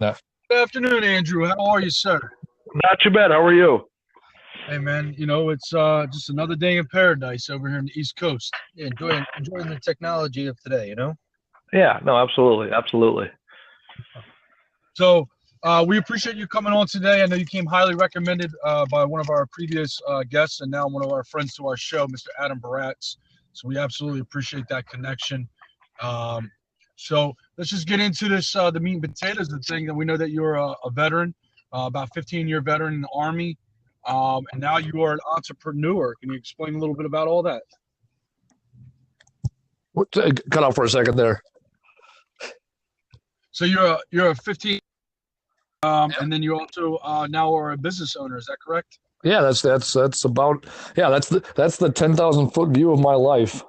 No. Good afternoon, Andrew. How are you, sir? Not too bad. How are you? Hey, man. It's just another day in paradise over here in the East Coast. Yeah, enjoying the technology of today. Yeah, no, absolutely. Absolutely. So we appreciate you coming on today. I know you came highly recommended by one of our previous guests and now one of our friends to our show, Mr. Adam Baratz. So we absolutely appreciate that connection. So let's just get into this, the meat and potatoes of the thing. That we know that you're a veteran, about 15-year veteran in the Army, and now you are an entrepreneur. Can you explain a little bit about all that? Cut off for a second there. So you're a 15, and then you also now are a business owner. Is that correct? Yeah, that's about that's the 10,000-foot view of my life.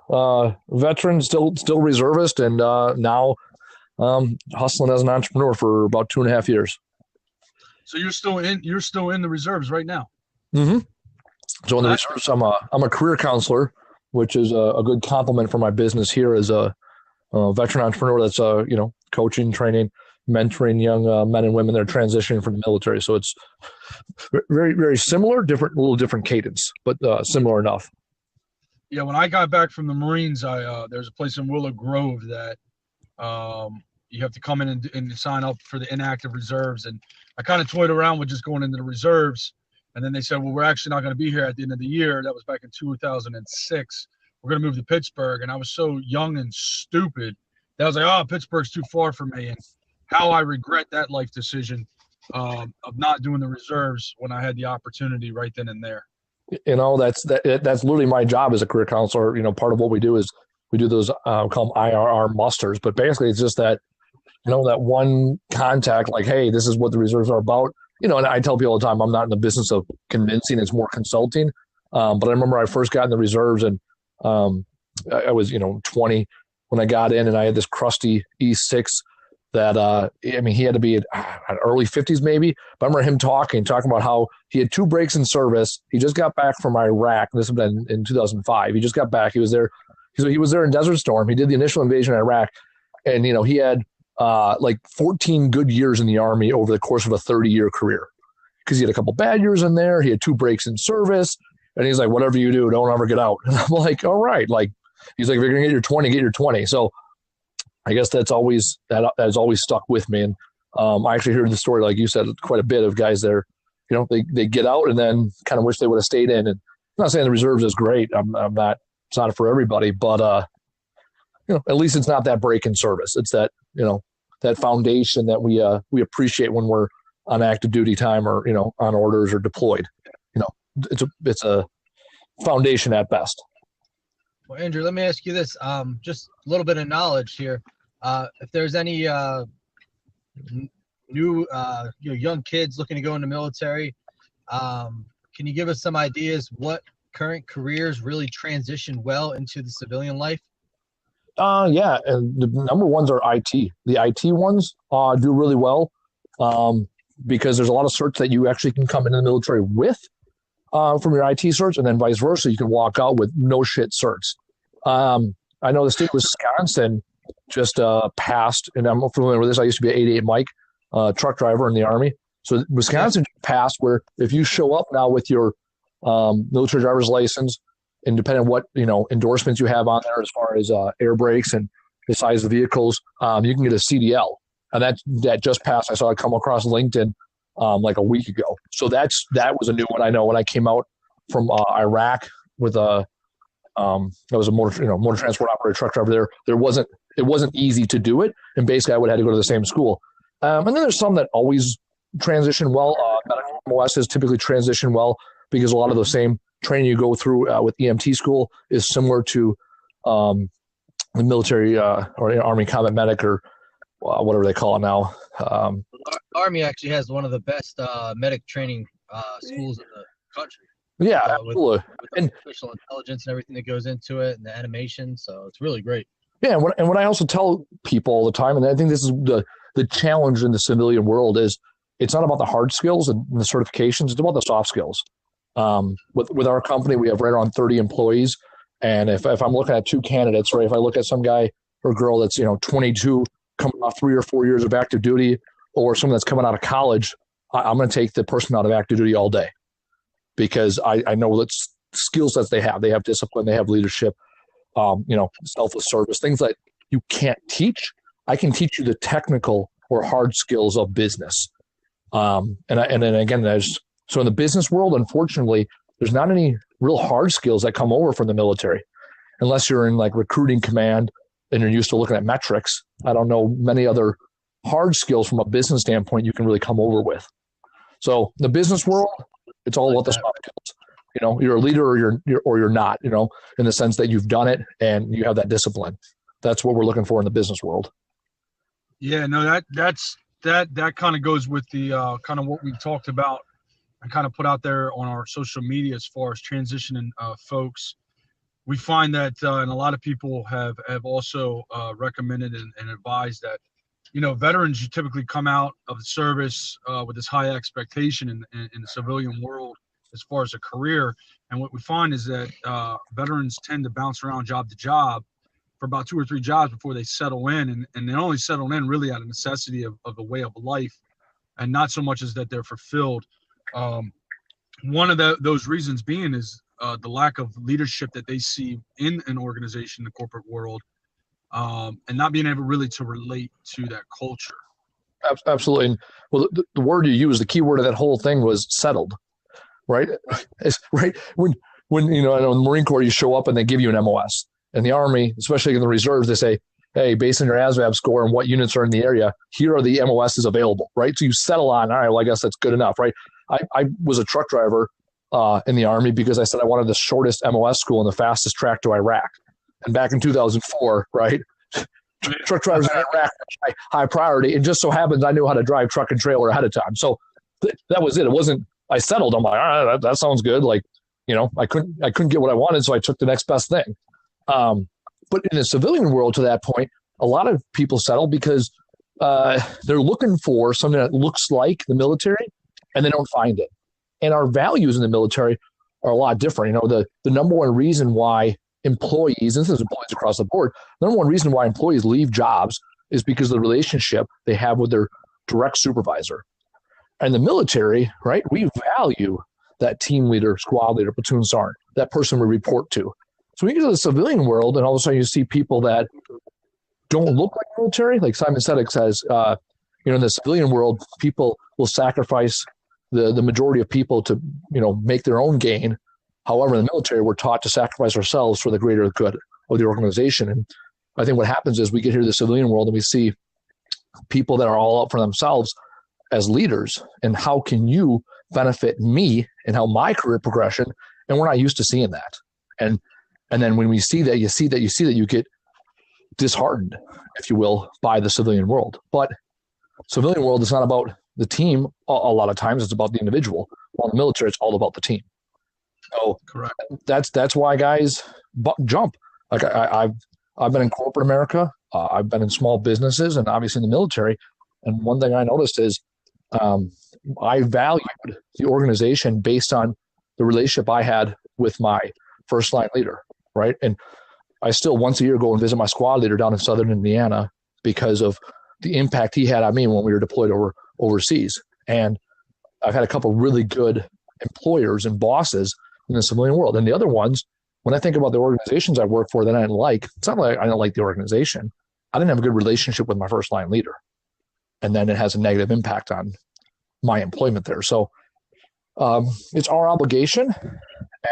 Veteran, still reservist, and now hustling as an entrepreneur for about 2.5 years. So you're still in the reserves right now. Mm-hmm. So in the reserves, I'm a career counselor, which is a good compliment for my business here as a veteran entrepreneur. That's coaching, training, mentoring young men and women that are transitioning from the military. So it's very, very similar, a little different cadence, but similar enough. Yeah, when I got back from the Marines, there's a place in Willow Grove that you have to come in and sign up for the inactive reserves. And I kind of toyed around with just going into the reserves. And then they said, well, we're actually not going to be here at the end of the year. That was back in 2006. We're going to move to Pittsburgh. And I was so young and stupid that I was like, oh, Pittsburgh's too far for me. And how I regret that life decision of not doing the reserves when I had the opportunity right then and there. That's literally my job as a career counselor. Part of what we do is we do those call them IRR musters, but basically it's just that that one contact, like, hey, this is what the reserves are about. And I tell people all the time, I'm not in the business of convincing; it's more consulting. But I remember I first got in the reserves, and I was 20 when I got in, and I had this crusty E6 that he had to be in early 50s maybe. But I remember him talking about how he had 2 breaks in service. He just got back from Iraq. This had been in 2005. He just got back. He was there. He was there in Desert Storm. He did the initial invasion of Iraq, and he had 14 good years in the Army over the course of a 30-year career, because he had a couple bad years in there. He had 2 breaks in service, and he's like, whatever you do, don't ever get out. And I'm like, all right. Like, he's like, if you're gonna get your 20, get your 20. So I guess that has always stuck with me. And I actually heard the story, like you said, quite a bit of guys there. They get out and then kind of wish they would have stayed in. And I'm not saying the reserves is great. I'm not. It's not for everybody, but at least it's not that break in service. It's that that foundation that we appreciate when we're on active duty time or on orders or deployed. It's a foundation at best. Well, Andrew, let me ask you this. Just a little bit of knowledge here. If there's any new young kids looking to go in the military, can you give us some ideas what current careers really transition well into the civilian life? Yeah, and the number ones are IT. The IT ones do really well because there's a lot of certs that you actually can come into the military with from your IT certs, and then vice versa. You can walk out with no shit certs. I know the state of Wisconsin just passed, and I'm familiar with this. I used to be an 88 Mike truck driver in the Army. So Wisconsin passed where if you show up now with your military driver's license, and depending on what endorsements you have on there as far as air brakes and the size of the vehicles, you can get a CDL, and that just passed. I saw it come across LinkedIn like a week ago. So that was a new one. I know when I came out from Iraq with I was a motor transport operator, truck driver there. It wasn't easy to do it, and basically I would have had to go to the same school. And then there's some that always transition well. Medical MOS typically transition well because a lot of the same training you go through with EMT school is similar to the military or Army combat medic or whatever they call it now. Army actually has one of the best medic training schools in the country. Yeah, absolutely. With artificial intelligence and everything that goes into it, and the animation, so it's really great. Yeah, and what I also tell people all the time, and I think this is the challenge in the civilian world, is it's not about the hard skills and the certifications; it's about the soft skills. With our company, we have right around 30 employees, and if I'm looking at 2 candidates, right, if I look at some guy or girl that's 22, coming off 3 or 4 years of active duty, or someone that's coming out of college, I'm going to take the person out of active duty all day because I know that skill sets they have. They have discipline, they have leadership, selfless service, things that you can't teach. I can teach you the technical or hard skills of business. And then again, so in the business world, unfortunately, there's not any real hard skills that come over from the military, unless you're in like recruiting command and you're used to looking at metrics. I don't know many other hard skills from a business standpoint you can really come over with. So the business world, it's all about the soft skills. You're a leader or you're not, in the sense that you've done it and you have that discipline. That's what we're looking for in the business world. Yeah, no, that kind of goes with the kind of what we talked about and kind of put out there on our social media as far as transitioning folks. We find that, and a lot of people have also recommended and advised that, veterans, you typically come out of the service with this high expectation in the civilian world as far as a career. And what we find is that veterans tend to bounce around job to job for about 2 or 3 jobs before they settle in. And they only settle in really out of necessity of the way of life, and not so much as that they're fulfilled. One of those reasons being is the lack of leadership that they see in an organization, the corporate world, and not being able really to relate to that culture. Absolutely. And well, the word you used, the key word of that whole thing was settled, right? It's right. When I know in the Marine Corps, you show up and they give you an MOS. In the Army, especially in the reserves, they say, hey, based on your ASVAB score and what units are in the area, here are the MOSs available, right? So you settle on, all right, well, I guess that's good enough, right? I was a truck driver in the Army because I said I wanted the shortest MOS school and the fastest track to Iraq. And back in 2004, right, truck drivers in Iraq were high priority. It just so happens I knew how to drive truck and trailer ahead of time. So that was it. It wasn't, I settled. I'm like, all right, that sounds good. Like, I couldn't get what I wanted, so I took the next best thing. But in the civilian world, to that point, a lot of people settle because they're looking for something that looks like the military, and they don't find it. And our values in the military are a lot different. The number one reason why employees, and this is employees across the board, the number one reason why employees leave jobs is because of the relationship they have with their direct supervisor. And the military, right, we value that team leader, squad leader, platoon sergeant, that person we report to. So when you get to the civilian world, and all of a sudden you see people that don't look like military, like Simon Sinek says, in the civilian world, people will sacrifice the majority of people to, make their own gain. However, in the military, we're taught to sacrifice ourselves for the greater good of the organization. And I think what happens is we get here to the civilian world and we see people that are all out for themselves as leaders. And how can you benefit me and how my career progression? And we're not used to seeing that. And then when we see that, you get disheartened, if you will, by the civilian world. But civilian world is not about the team. A lot of times it's about the individual. While in the military, it's all about the team. So correct. That's why guys jump. Like I've been in corporate America. I've been in small businesses and obviously in the military. And one thing I noticed is I valued the organization based on the relationship I had with my first line leader. Right. And I still once a year go and visit my squad leader down in Southern Indiana because of the impact he had on me when we were deployed overseas. And I've had a couple of really good employers and bosses in the civilian world. And the other ones, when I think about the organizations I work for that I didn't like, it's not like I didn't like the organization. I didn't have a good relationship with my first line leader. And then it has a negative impact on my employment there. So it's our obligation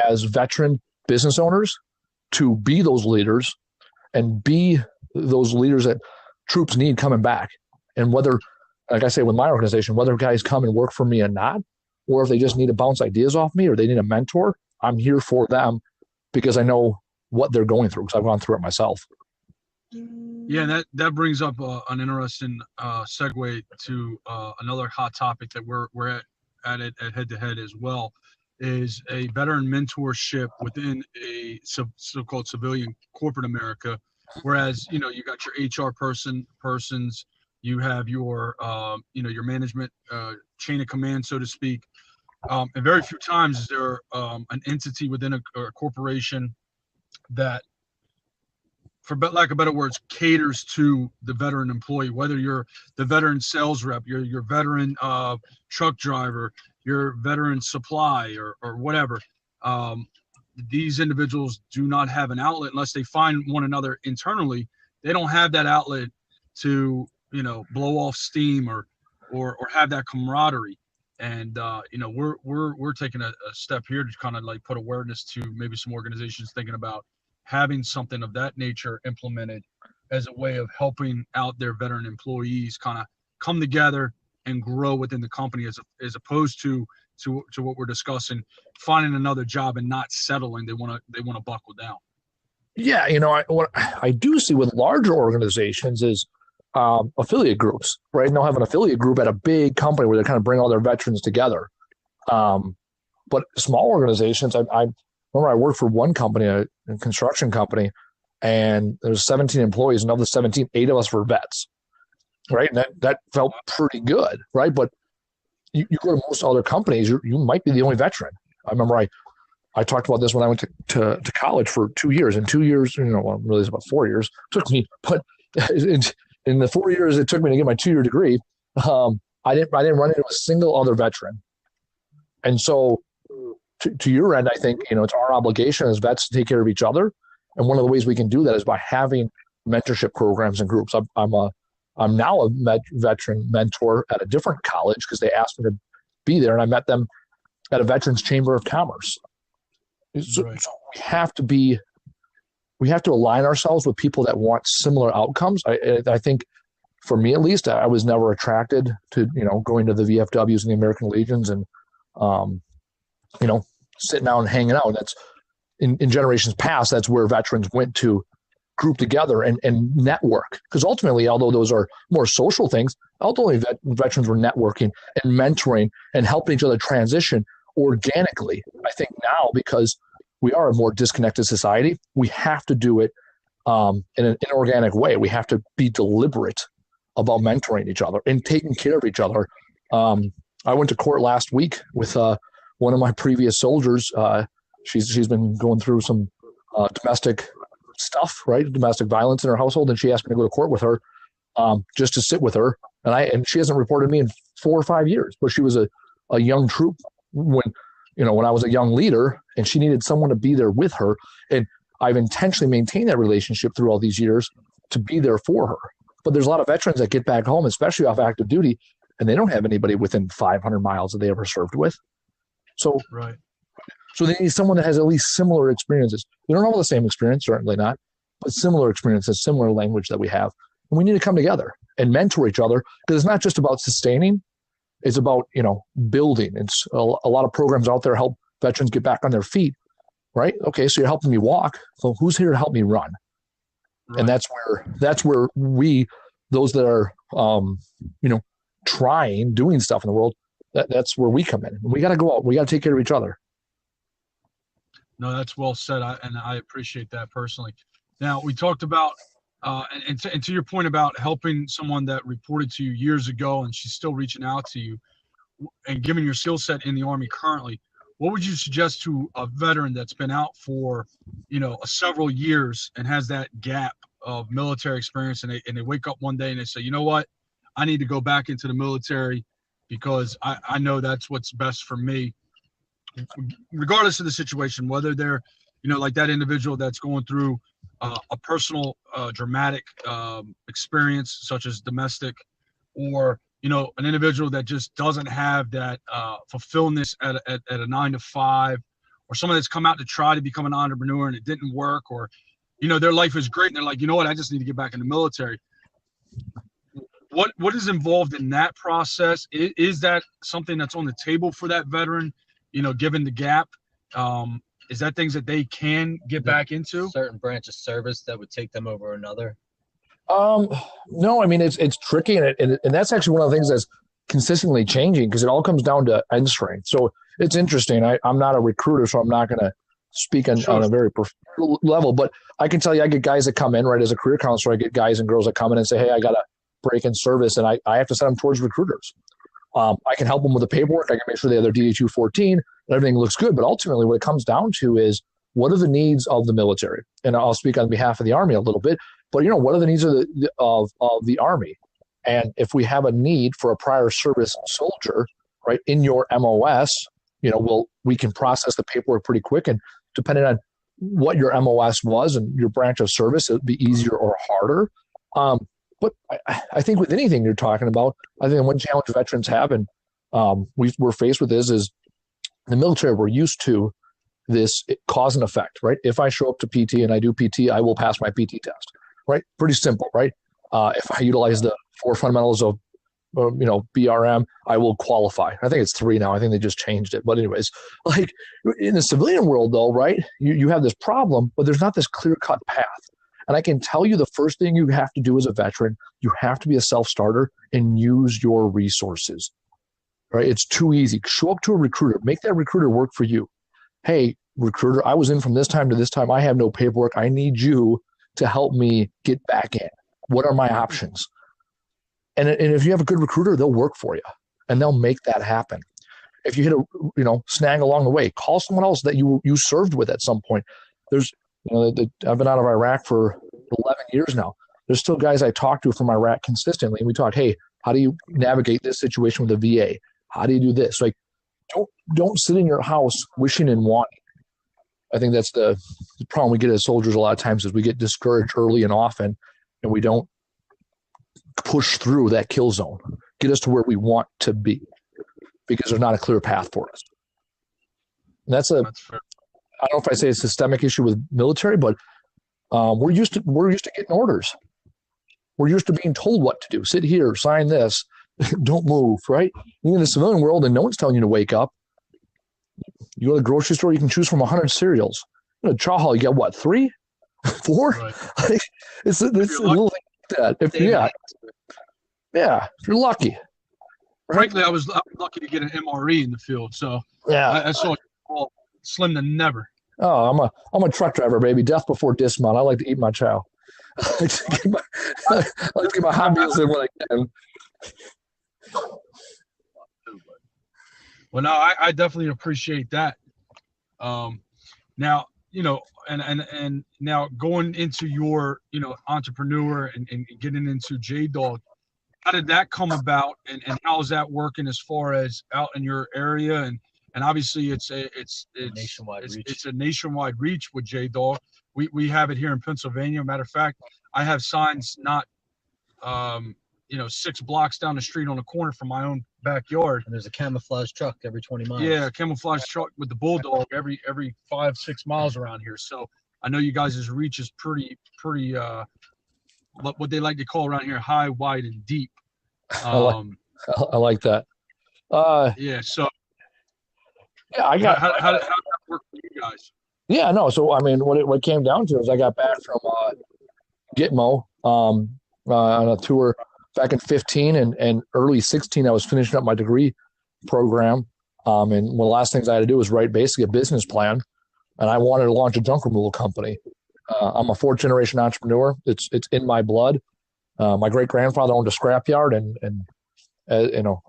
as veteran business owners to be those leaders and be those leaders that troops need coming back. And whether, like I say, with my organization, whether guys come and work for me or not, or if they just need to bounce ideas off me or they need a mentor, I'm here for them because I know what they're going through because I've gone through it myself. Yeah, that brings up an interesting segue to another hot topic that we're at Head to Head as well. Is a veteran mentorship within a so-called civilian corporate America, whereas you got your HR persons, you have your your management chain of command, so to speak, and very few times is there an entity within a corporation that for lack of better words, caters to the veteran employee, whether you're the veteran sales rep, your veteran truck driver, your veteran supply, or whatever. These individuals do not have an outlet unless they find one another internally. They don't have that outlet to, blow off steam or have that camaraderie. And we're taking a step here to kind of like put awareness to maybe some organizations thinking about having something of that nature implemented as a way of helping out their veteran employees kind of come together and grow within the company, as opposed to what we're discussing, finding another job and not settling. They want to buckle down. Yeah, what I do see with larger organizations is affiliate groups, right? And they'll have an affiliate group at a big company where they kind of bring all their veterans together. But small organizations, I remember I worked for one company, a construction company, and there was 17 employees, and of the 17, 8 of us were vets, right? And that felt pretty good, right? But you go to most other companies, you might be the only veteran. I remember I talked about this when I went to college for 2 years. In 2 years, well, really it's about 4 years. It took me, but in the 4 years it took me to get my 2-year degree, I didn't run into a single other veteran. And so to your end, I think, it's our obligation as vets to take care of each other. And one of the ways we can do that is by having mentorship programs and groups. I'm now a veteran mentor at a different college because they asked me to be there, and I met them at a Veterans Chamber of Commerce. So we have to align ourselves with people that want similar outcomes. I think, for me at least, I was never attracted to going to the VFWs and the American Legions and sitting down and hanging out. That's in generations past. That's where veterans went to group together and network. Because ultimately, although those are more social things, ultimately veterans were networking and mentoring and helping each other transition organically. I think now, because we are a more disconnected society, we have to do it in an inorganic way. We have to be deliberate about mentoring each other and taking care of each other. I went to court last week with one of my previous soldiers. She's been going through some domestic stuff, right? Domestic violence in her household. And she asked me to go to court with her just to sit with her. And she hasn't reported me in 4 or 5 years, but she was a young troop when I was a young leader, and she needed someone to be there with her. And I've intentionally maintained that relationship through all these years to be there for her. But there's a lot of veterans that get back home, especially off active duty, and they don't have anybody within 500 miles that they ever served with. So, right. So they need someone that has at least similar experiences. We don't have the same experience, certainly not, but similar experiences, similar language that we have. And we need to come together and mentor each other, because it's not just about sustaining. It's about, building. It's a lot of programs out there help veterans get back on their feet, right? Okay, so you're helping me walk. So who's here to help me run? Right. And that's where we, those that are, doing stuff in the world, that's where we come in. We got to go out. We got to take care of each other. No, that's well said. I appreciate that personally. Now, we talked about, and to your point about helping someone that reported to you years ago and she's still reaching out to you, and given your skill set in the Army currently, what would you suggest to a veteran that's been out for, several years and has that gap of military experience, and they wake up one day and they say, you know what, I need to go back into the military because I know that's what's best for me, regardless of the situation, whether they're, like that individual that's going through a personal dramatic experience such as domestic, or an individual that just doesn't have that fulfillment at a 9 to 5, or someone that's come out to try to become an entrepreneur and it didn't work, or their life is great and they're like, you know what, I just need to get back in the military. What is involved in that process? Is that something that's on the table for that veteran, given the gap? Is that things that they can get back into? Certain branch of service that would take them over another? No, I mean, it's tricky. And that's actually one of the things that's consistently changing, because it all comes down to end strength. So it's interesting. I'm not a recruiter, so I'm not going to speak on a very level, but I can tell you, I get guys that come in, right, as a career counselor. I get guys and girls that come in and say, hey, I got to break in service, and I have to send them towards recruiters. I can help them with the paperwork. I can make sure they have their DD-214 and everything looks good. But ultimately what it comes down to is what are the needs of the military? And I'll speak on behalf of the Army a little bit, but what are the needs of the Army? And if we have a need for a prior service soldier, right, in your MOS, we can process the paperwork pretty quick. And depending on what your MOS was and your branch of service, it would be easier or harder. But I think with anything you're talking about, I think one challenge veterans have, and we're faced with this, is the military, we're used to this cause and effect, right? If I show up to PT and I do PT, I will pass my PT test, right? Pretty simple, right? If I utilize the 4 fundamentals of, BRM, I will qualify. I think it's 3 now. I think they just changed it. But anyways, like in the civilian world though, right? You have this problem, but there's not this clear-cut path. And I can tell you the first thing you have to do as a veteran, you have to be a self-starter and use your resources, right? It's too easy. Show up to a recruiter. Make that recruiter work for you. Hey, recruiter, I was in from this time to this time. I have no paperwork. I need you to help me get back in. What are my options? And if you have a good recruiter, they'll work for you and they'll make that happen. If you hit a snag along the way, call someone else that you served with at some point. There's I've been out of Iraq for 11 years now. There's still guys I talk to from Iraq consistently, and we talk, hey, how do you navigate this situation with the VA? How do you do this? Like, don't sit in your house wishing and wanting. I think that's the problem we get as soldiers a lot of times, is we get discouraged early and often, and we don't push through that kill zone, get us to where we want to be, because there's not a clear path for us. And that's fair. I don't know if I say a systemic issue with military, but we're used to getting orders. We're used to being told what to do. Sit here, sign this, don't move, right? You're in the civilian world and no one's telling you to wake up. You go to the grocery store, you can choose from 100 cereals. Chow hall, you get what, 3? 4? Right. Like, it's a little thing like that. If you're lucky. Right? Frankly, I was lucky to get an MRE in the field, so I saw all slim to never. Oh, I'm a truck driver, baby. Death before dismount. I like to eat my chow. I like to get my hot meals in when I can. Well, no, I definitely appreciate that. Now, and now going into your, entrepreneur and getting into JDog, how did that come about, and how's that working as far as out in your area? And obviously it's nationwide reach. It's a nationwide reach with JDog. We have it here in Pennsylvania. Matter of fact, I have signs not 6 blocks down the street on the corner from my own backyard. And there's a camouflage truck every 20 miles. Yeah, a camouflage truck with the bulldog every 5-6 miles around here. So I know you guys' reach is pretty what they like to call around here high, wide, and deep. I like that. So I got how did that work for you guys? Yeah, no. So I mean, what it came down to is I got back from Gitmo on a tour back in 15 and early 16. I was finishing up my degree program, and one of the last things I had to do was write basically a business plan, and I wanted to launch a junk removal company. I'm a 4th-generation entrepreneur. It's in my blood. My great grandfather owned a scrapyard, and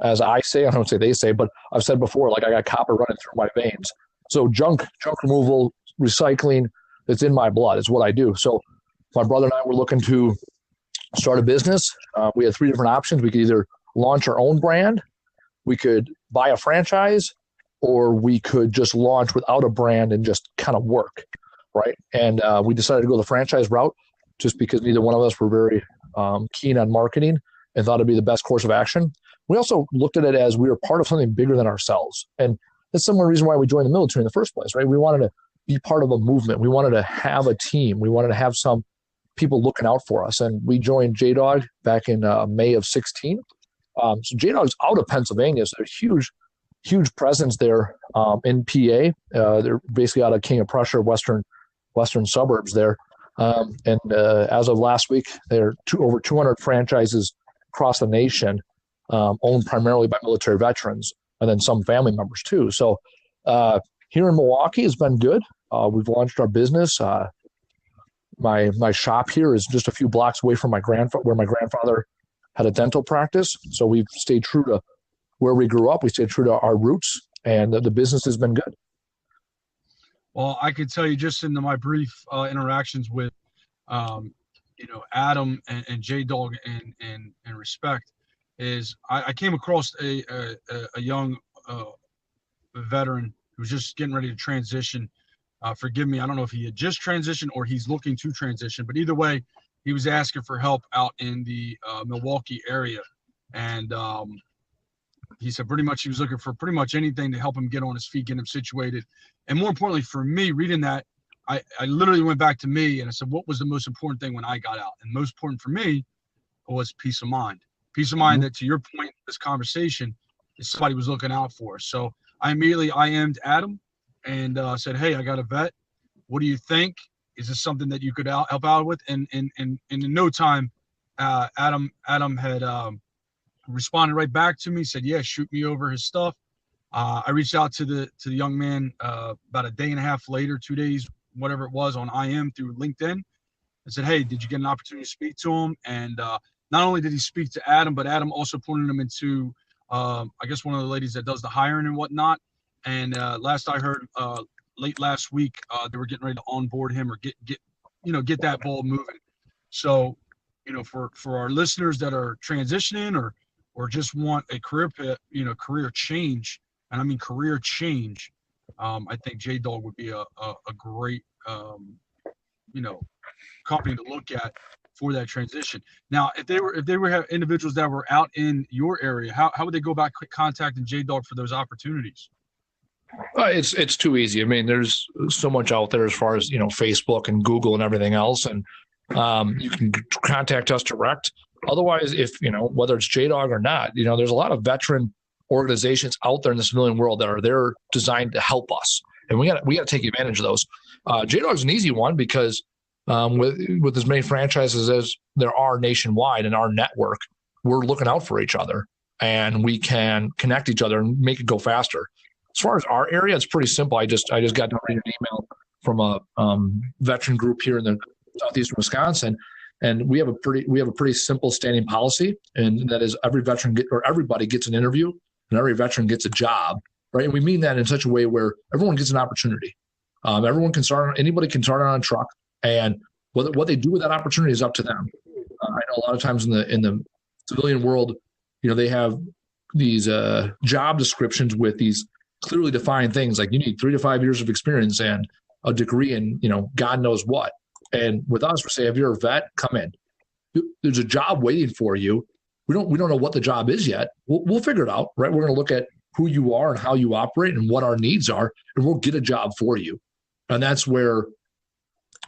as I say, I don't say they say, but I've said before, like I got copper running through my veins. So junk removal, recycling, it's in my blood. It's what I do. So my brother and I were looking to start a business. We had 3 different options. We could either launch our own brand, we could buy a franchise, or we could just launch without a brand and just kind of work, right? And we decided to go the franchise route just because neither one of us were very keen on marketing and thought it'd be the best course of action. We also looked at it as we were part of something bigger than ourselves. And that's some reason why we joined the military in the first place, right? We wanted to be part of a movement. We wanted to have a team. We wanted to have some people looking out for us. And we joined JDog back in May of 16. So JDog's out of Pennsylvania. So there's huge presence there in PA. They're basically out of King of Prussia, western suburbs there. And as of last week, there are over 200 franchises across the nation, owned primarily by military veterans, and then some family members too. So here in Milwaukee has been good. We've launched our business. My shop here is just a few blocks away from where my grandfather had a dental practice. So we've stayed true to where we grew up. We stayed true to our roots, and the business has been good. Well, I could tell you just in my brief interactions with, Adam and JDog and respect is I came across a young veteran who's just getting ready to transition. Forgive me, I don't know if he had just transitioned or he's looking to transition, but either way, he was asking for help out in the Milwaukee area. And he said pretty much he was looking for pretty much anything to help him get on his feet, get him situated. And more importantly for me, reading that, I literally went back to me and I said, what was the most important thing when I got out? And most important for me was peace of mind. Peace of mind that, to your point in this conversation, is somebody was looking out for. So I immediately IM'd Adam and said, hey, I got a vet. What do you think? Is this something that you could help out with? And in no time, Adam had responded right back to me, said, yeah, shoot me over his stuff. I reached out to the young man about a day and a half later, 2 days, whatever it was, on IM through LinkedIn. I said, hey, did you get an opportunity to speak to him? And not only did he speak to Adam, but Adam also pointed him into, I guess, one of the ladies that does the hiring and whatnot. And last I heard, late last week, they were getting ready to onboard him or get that ball moving. So, for our listeners that are transitioning or just want a career change, and I mean career change, I think JDog would be a great, company to look at for that transition. Now, if they were have individuals that were out in your area, how would they go about contacting JDog for those opportunities? It's too easy. I mean, there's so much out there as far as, Facebook and Google and everything else. And you can contact us direct. Otherwise, if, whether it's JDog or not, there's a lot of veteran organizations out there in the civilian world that are there designed to help us. And we got to take advantage of those. JDog's an easy one because with as many franchises as there are nationwide in our network, we're looking out for each other and we can connect each other and make it go faster. As far as our area, it's pretty simple. I just got to read an email from a veteran group here in the southeastern Wisconsin, and we have a pretty simple standing policy, and that is everybody gets an interview and every veteran gets a job, right? And we mean that in such a way where everyone gets an opportunity. Anybody can start on a truck, and what they do with that opportunity is up to them. I know a lot of times in the civilian world, they have these job descriptions with these clearly defined things like you need 3 to 5 years of experience and a degree in, God knows what. And with us, we say, if you're a vet, come in. There's a job waiting for you. We don't know what the job is yet. We'll figure it out, right? We're going to look at who you are and how you operate and what our needs are, and we'll get a job for you. And that's where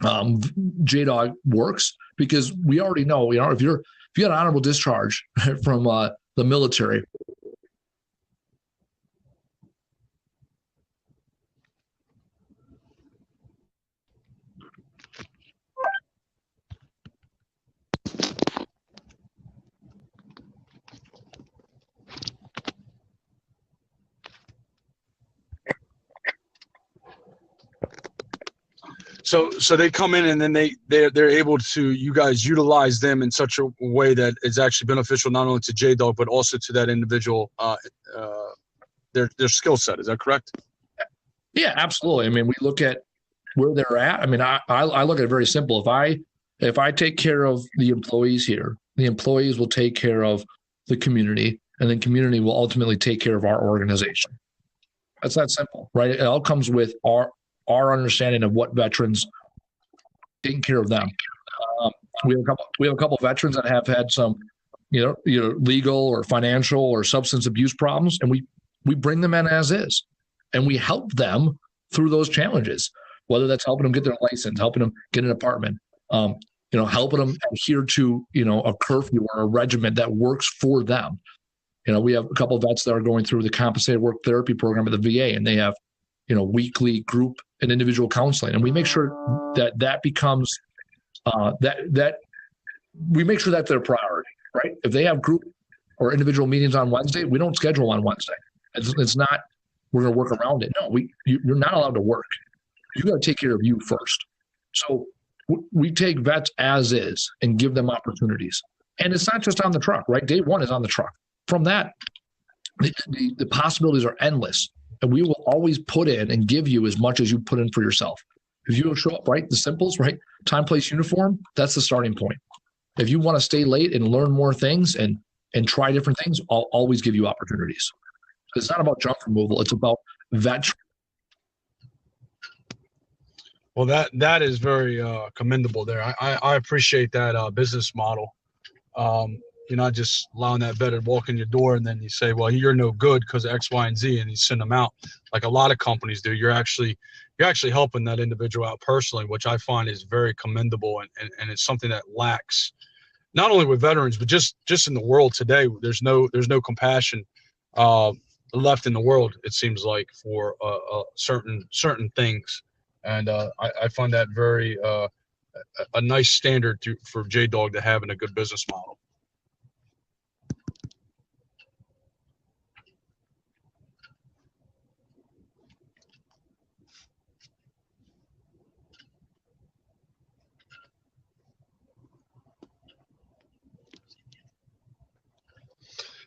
JDog works, because we already know, if you had an honorable discharge from the military, So they come in and then they're able to, you guys utilize them in such a way that it's actually beneficial not only to JDog but also to that individual, their skill set. Is that correct? Yeah, absolutely. I mean, we look at where they're at. I mean, I look at it very simple. If I take care of the employees here, the employees will take care of the community, and then community will ultimately take care of our organization. That's that simple, right? It all comes with our understanding of what veterans, taking care of them. We have a couple veterans that have had some, legal or financial or substance abuse problems, and we bring them in as is, and we help them through those challenges. Whether that's helping them get their license, helping them get an apartment, helping them adhere to a curfew or a regimen that works for them. We have a couple of vets that are going through the compensated work therapy program at the VA, and they have weekly group and individual counseling, and we make sure that becomes we make sure that's their priority, right? If they have group or individual meetings on Wednesday, we don't schedule on Wednesday. It's not we're going to work around it. No, you're not allowed to work. You got to take care of you first. So we take vets as is and give them opportunities, and it's not just on the truck, right? Day one is on the truck. From that, the possibilities are endless. and we will always put in and give you as much as you put in for yourself. If you show up, right, the simples, right, time, place, uniform, that's the starting point. If you want to stay late and learn more things and try different things, I'll always give you opportunities. It's not about junk removal. It's about vet. Well, that is very commendable there. I appreciate that business model. You're not just allowing that vet to walk in your door and then you say, well, you're no good because of X, Y, and Z, and you send them out like a lot of companies do. You're actually helping that individual out personally, which I find is very commendable, and it's something that lacks not only with veterans, but just in the world today. There's no compassion left in the world, it seems like, for certain things. And I find that very a nice standard for JDog to have in a good business model.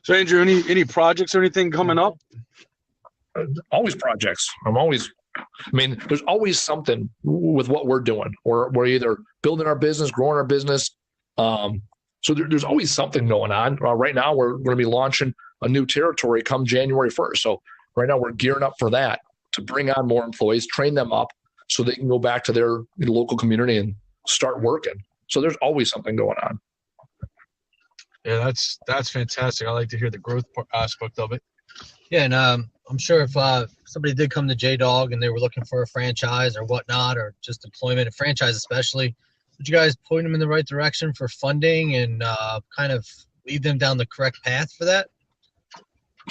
So, Andrew, any projects or anything coming up? Always projects. There's always something with what we're doing. We're either building our business, growing our business. So there's always something going on. Right now, we're going to be launching a new territory come January 1st. So right now, we're gearing up for that to bring on more employees, train them up so they can go back to their local community and start working. So there's always something going on. Yeah, that's fantastic. I like to hear the growth aspect of it. Yeah, and I'm sure if somebody did come to JDog and they were looking for a franchise or whatnot, or just employment, a franchise especially, would you guys point them in the right direction for funding and kind of lead them down the correct path for that?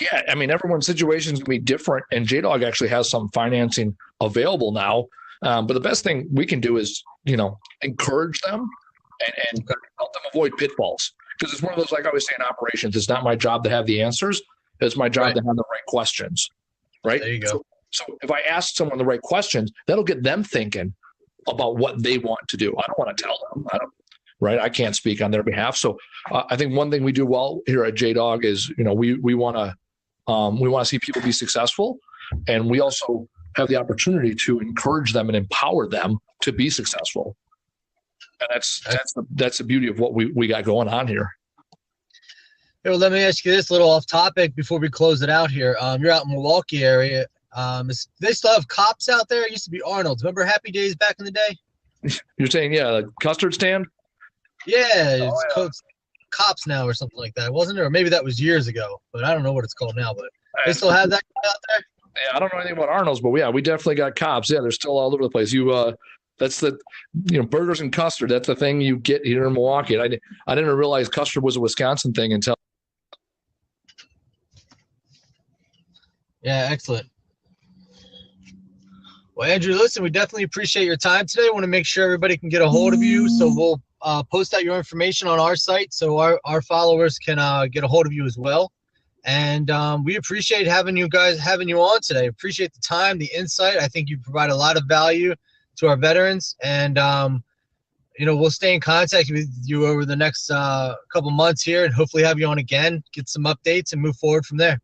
Yeah, everyone's situation is going to be different, and JDog actually has some financing available now. But the best thing we can do is, encourage them and help them avoid pitfalls. Because it's one of those, like I always say in operations, it's not my job to have the answers. It's my job to have the right questions, right? There you go. So if I ask someone the right questions, that'll get them thinking about what they want to do. I don't want to tell them, I can't speak on their behalf. So I think one thing we do well here at JDog is, we want to see people be successful, and we also have the opportunity to encourage them and empower them to be successful. And that's the beauty of what we got going on here. Hey, well, let me ask you this, a little off topic before we close it out here. You're out in Milwaukee area. Do they still have Cops out there? It used to be Arnold's. Remember Happy Days back in the day? You're saying, the custard stand? Yeah, it's called Cops now or something like that, wasn't it? Or maybe that was years ago, but I don't know what it's called now. But they still have that out there? Yeah, I don't know anything about Arnold's, but we definitely got Cops. Yeah, they're still all over the place. That's the, burgers and custard. That's the thing you get here in Milwaukee. And I didn't realize custard was a Wisconsin thing until. Yeah, excellent. Well, Andrew, listen, we definitely appreciate your time today. I want to make sure everybody can get a hold of you. So we'll post out your information on our site so our followers can get a hold of you as well. And we appreciate having you on today. Appreciate the time, the insight. I think you provide a lot of value to our veterans, and we'll stay in contact with you over the next couple months here, and hopefully have you on again, get some updates, and move forward from there.